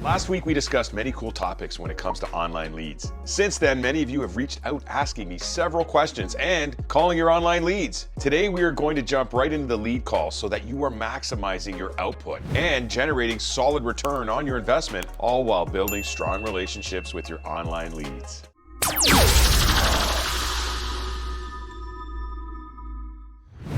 Last week we discussed many cool topics when it comes to online leads. Since then, many of you have reached out asking me several questions and calling your online leads. Today we are going to jump right into the lead call so that you are maximizing your output and generating solid return on your investment, all while building strong relationships with your online leads.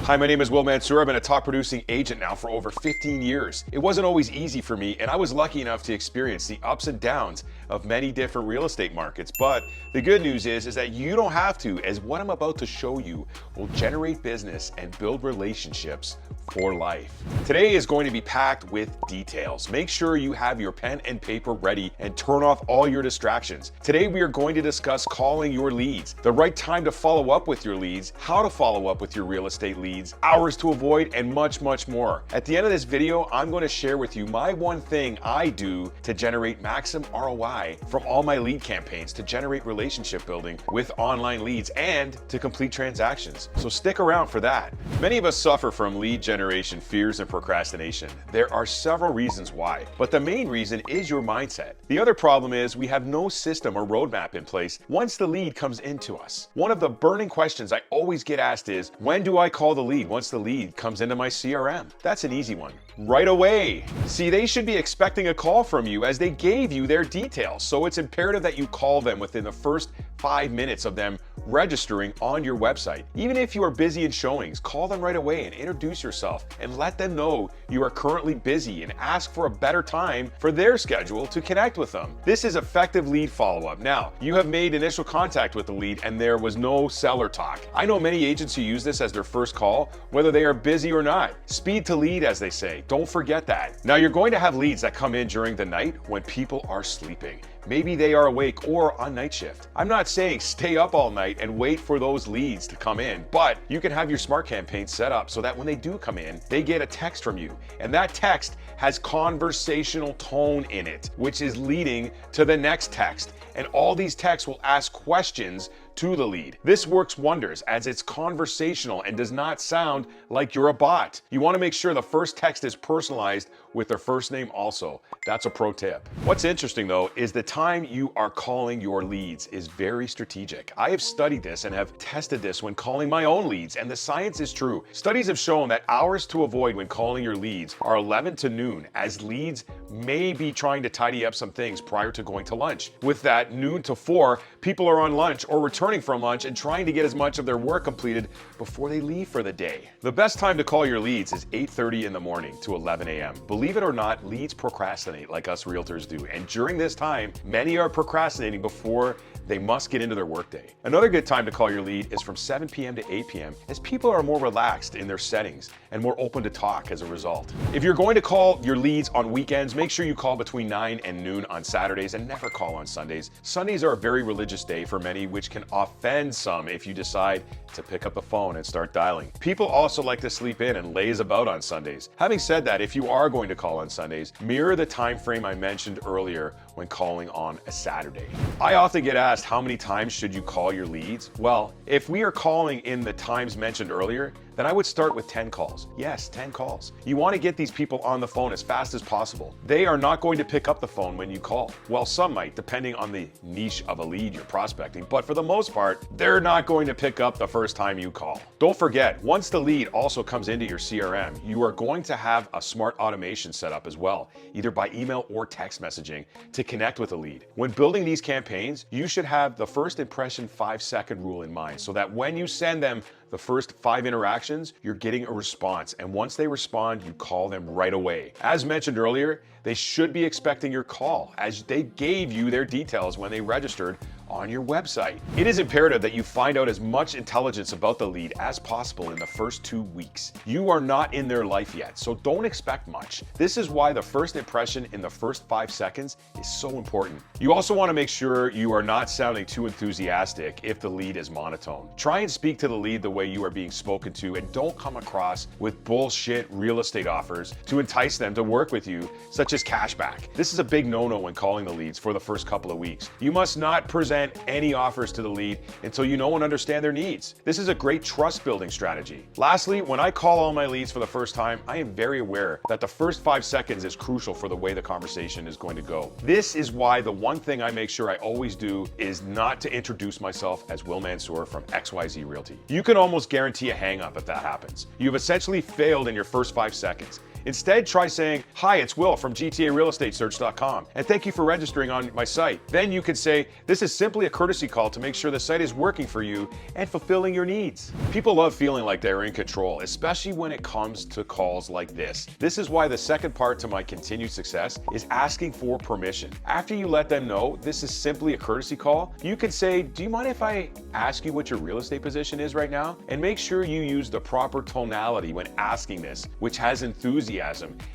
Hi, my name is Mansour. I've been a top producing agent now for over 15 years. It wasn't always easy for me, and I was lucky enough to experience the ups and downs of many different real estate markets. But the good news is that you don't have to, as what I'm about to show you will generate business and build relationships for life. Today is going to be packed with details. Make sure you have your pen and paper ready and turn off all your distractions. Today we are going to discuss calling your leads, the right time to follow up with your leads, how to follow up with your real estate leads, hours to avoid, and much, much more. At the end of this video, I'm going to share with you my one thing I do to generate maximum ROI from all my lead campaigns to generate relationship building with online leads and to complete transactions. So stick around for that. Many of us suffer from lead generation fears and procrastination. There are several reasons why, but the main reason is your mindset. The other problem is we have no system or roadmap in place once the lead comes into us. One of the burning questions I always get asked is, when do I call the lead once the lead comes into my CRM? That's an easy one. Right away. See, they should be expecting a call from you as they gave you their details. So it's imperative that you call them within the first 5 minutes of them registering on your website. Even if you are busy in showings, call them right away and introduce yourself and let them know you are currently busy and ask for a better time for their schedule to connect with them. This is effective lead follow-up. Now, you have made initial contact with the lead and there was no seller talk. I know many agents who use this as their first call, whether they are busy or not. Speed to lead, as they say. Don't forget that. Now, you're going to have leads that come in during the night when people are sleeping. Maybe they are awake or on night shift. I'm not saying stay up all night and wait for those leads to come in, but you can have your smart campaign set up so that when they do come in, they get a text from you. And that text has conversational tone in it, which is leading to the next text. And all these texts will ask questions to the lead. This works wonders as it's conversational and does not sound like you're a bot. You want to make sure the first text is personalized with their first name also. That's a pro tip. What's interesting though is the time you are calling your leads is very strategic. I have studied this and have tested this when calling my own leads, and the science is true. Studies have shown that hours to avoid when calling your leads are 11 to noon, as leads may be trying to tidy up some things prior to going to lunch. With that, noon to 4, people are on lunch or returning from lunch and trying to get as much of their work completed before they leave for the day. The best time to call your leads is 8:30 in the morning to 11 a.m. Believe it or not, leads procrastinate like us realtors do, and during this time, many are procrastinating before they must get into their workday. Another good time to call your lead is from 7 p.m. to 8 p.m. as people are more relaxed in their settings and more open to talk as a result. If you're going to call your leads on weekends, make sure you call between 9 and noon on Saturdays and never call on Sundays. Sundays are a very religious day for many, which can offend some if you decide to pick up the phone and start dialing. People also like to sleep in and laze about on Sundays. Having said that, if you are going to call on Sundays, mirror the time frame I mentioned earlier when calling on a Saturday. I often get asked, how many times should you call your leads? Well, if we are calling in the times mentioned earlier, then I would start with 10 calls. Yes, 10 calls. You want to get these people on the phone as fast as possible. They are not going to pick up the phone when you call. Well, some might, depending on the niche of a lead you're prospecting, but for the most part, they're not going to pick up the first time you call. Don't forget, once the lead also comes into your CRM, you are going to have a smart automation set up as well, either by email or text messaging, to connect with a lead. When building these campaigns, you should have the first impression 5-second rule in mind so that when you send them the first 5 interactions, you're getting a response. And once they respond, you call them right away. As mentioned earlier, they should be expecting your call as they gave you their details when they registered on your website. It is imperative that you find out as much intelligence about the lead as possible in the first 2 weeks. You are not in their life yet, so don't expect much. This is why the first impression in the first 5 seconds is so important. You also want to make sure you are not sounding too enthusiastic if the lead is monotone. Try and speak to the lead the way you are being spoken to, and don't come across with bullshit real estate offers to entice them to work with you, such as cashback. This is a big no-no when calling the leads for the first couple of weeks. You must not present present any offers to the lead until you know and understand their needs. This is a great trust building strategy. Lastly, when I call all my leads for the first time, I am very aware that the first 5 seconds is crucial for the way the conversation is going to go. This is why the one thing I make sure I always do is not to introduce myself as Will Mansour from XYZ Realty. You can almost guarantee a hang up if that happens. You've essentially failed in your first 5 seconds. Instead, try saying, "Hi, it's Will from GTARealEstateSearch.com, and thank you for registering on my site." Then you can say, "This is simply a courtesy call to make sure the site is working for you and fulfilling your needs." People love feeling like they're in control, especially when it comes to calls like this. This is why the second part to my continued success is asking for permission. After you let them know this is simply a courtesy call, you can say, "Do you mind if I ask you what your real estate position is right now?" And make sure you use the proper tonality when asking this, which has enthusiasm,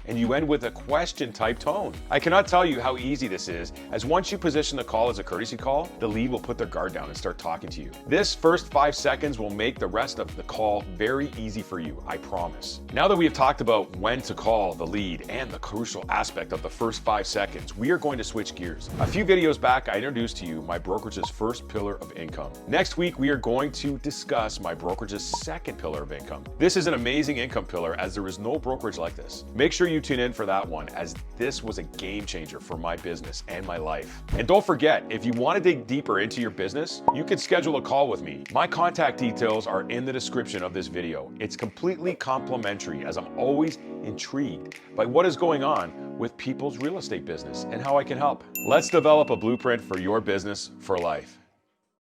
and you end with a question type tone. I cannot tell you how easy this is, as once you position the call as a courtesy call, the lead will put their guard down and start talking to you. This first 5 seconds will make the rest of the call very easy for you, I promise. Now that we have talked about when to call the lead and the crucial aspect of the first 5 seconds, we are going to switch gears. A few videos back, I introduced to you my brokerage's first pillar of income. Next week, we are going to discuss my brokerage's second pillar of income. This is an amazing income pillar, as there is no brokerage like this. Make sure you tune in for that one, as this was a game changer for my business and my life. And don't forget, if you want to dig deeper into your business, you can schedule a call with me. My contact details are in the description of this video. It's completely complimentary, as I'm always intrigued by what is going on with people's real estate business and how I can help. Let's develop a blueprint for your business for life.